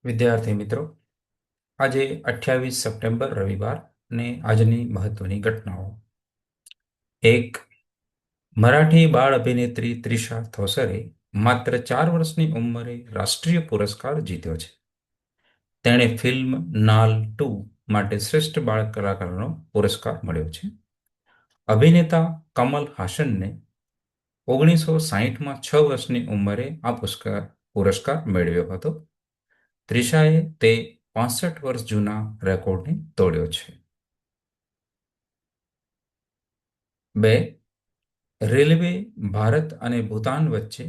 વિદ્યાર્થી મિત્રો, આજે 28 સપ્ટેમ્બર રવિવાર અને આજની મહત્વની ઘટનાઓ. એક, મરાઠી બાળ અભિનેત્રી ત્રિષા થોસરે માત્ર 4 વર્ષની ઉંમરે રાષ્ટ્રીય પુરસ્કાર જીત્યો છે. તેણે ફિલ્મ નાલ 2 માટે શ્રેષ્ઠ બાળ કલાકારનો પુરસ્કાર મળ્યો છે. અભિનેતા કમલ હાસનને 1960માં 6 વર્ષની ઉંમરે આ પુરસ્કાર મેળવ્યો હતો. ત્રિષાએ તે 65 વર્ષ જૂના રેકોર્ડને તોડ્યો છે. 2, રેલવે ભારત અને ભૂતાન વચ્ચે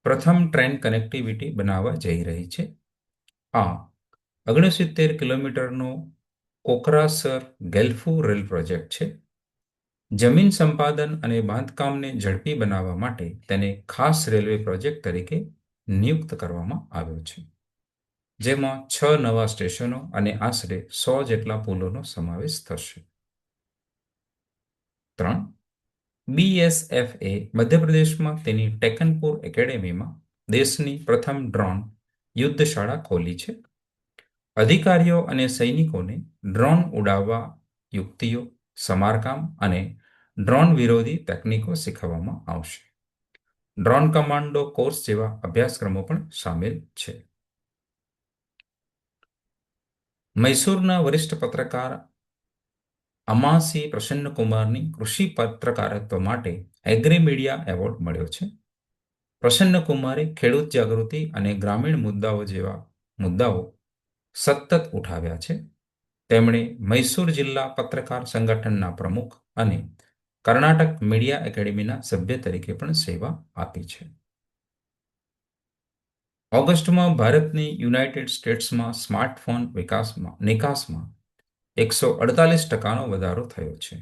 પ્રથમ ટ્રેન કનેક્ટિવિટી બનાવવા જઈ રહી છે. આ 69 કિલોમીટરનો કોકરાસર ગેલ્ફુ રેલ પ્રોજેક્ટ છે. જમીન સંપાદન અને બાંધકામને ઝડપી બનાવવા માટે તેને ખાસ રેલવે પ્રોજેક્ટ તરીકે નિયુક્ત કરવામાં આવ્યો છે, જેમાં 6 નવા સ્ટેશનો અને આશરે 100 જેટલા પુલોનો સમાવેશ થશે. 3, બીએસએફએ મધ્યપ્રદેશમાં તેની ટેકનપુર એકેડેમીમાં દેશની પ્રથમ ડ્રોન યુદ્ધશાળા ખોલી છે. અધિકારીઓ અને સૈનિકોને ડ્રોન ઉડાવવા યુક્તિઓ, સમારકામ અને ડ્રોન વિરોધી તકનીકો શીખવવામાં આવશે. ડ્રોન કમાન્ડો કોર્સ જેવા અભ્યાસક્રમો પણ સામેલ છે. મૈસૂરના વરિષ્ઠ પત્રકાર અમાસી પ્રસન્નકુમારની કૃષિ પત્રકારત્વ માટે એગ્રીમીડિયા એવોર્ડ મળ્યો છે. પ્રસન્નકુમારે ખેડૂત જાગૃતિ અને ગ્રામીણ મુદ્દાઓ જેવા મુદ્દાઓ સતત ઉઠાવ્યા છે. તેમણે મૈસૂર જિલ્લા પત્રકાર સંગઠનના પ્રમુખ અને કર્ણાટક મીડિયા એકેડેમીના સભ્ય તરીકે પણ સેવા આપી છે. ઓગસ્ટમાં ભારતની યુનાઇટેડ સ્ટેટ્સમાં સ્માર્ટફોન નિકાસમાં 148% વધારો થયો છે.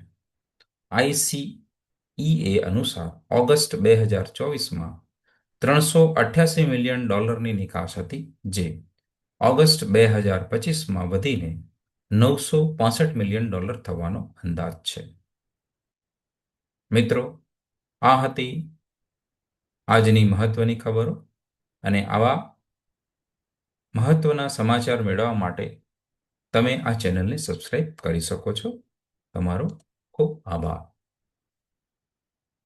આઈસીઈએ અનુસાર ઓગસ્ટ 2024માં $388 મિલિયન નિકાસ હતી, જે ઓગસ્ટ 2025માં વધીને $965 મિલિયન થવાનો અંદાજ છે. મિત્રો, આ હતી આજની મહત્વની ખબરો, અને આવા મહત્વના સમાચાર મેળવવા માટે તમે આ ચેનલને સબસ્ક્રાઇબ કરી શકો છો. તમારો ખૂબ આભાર.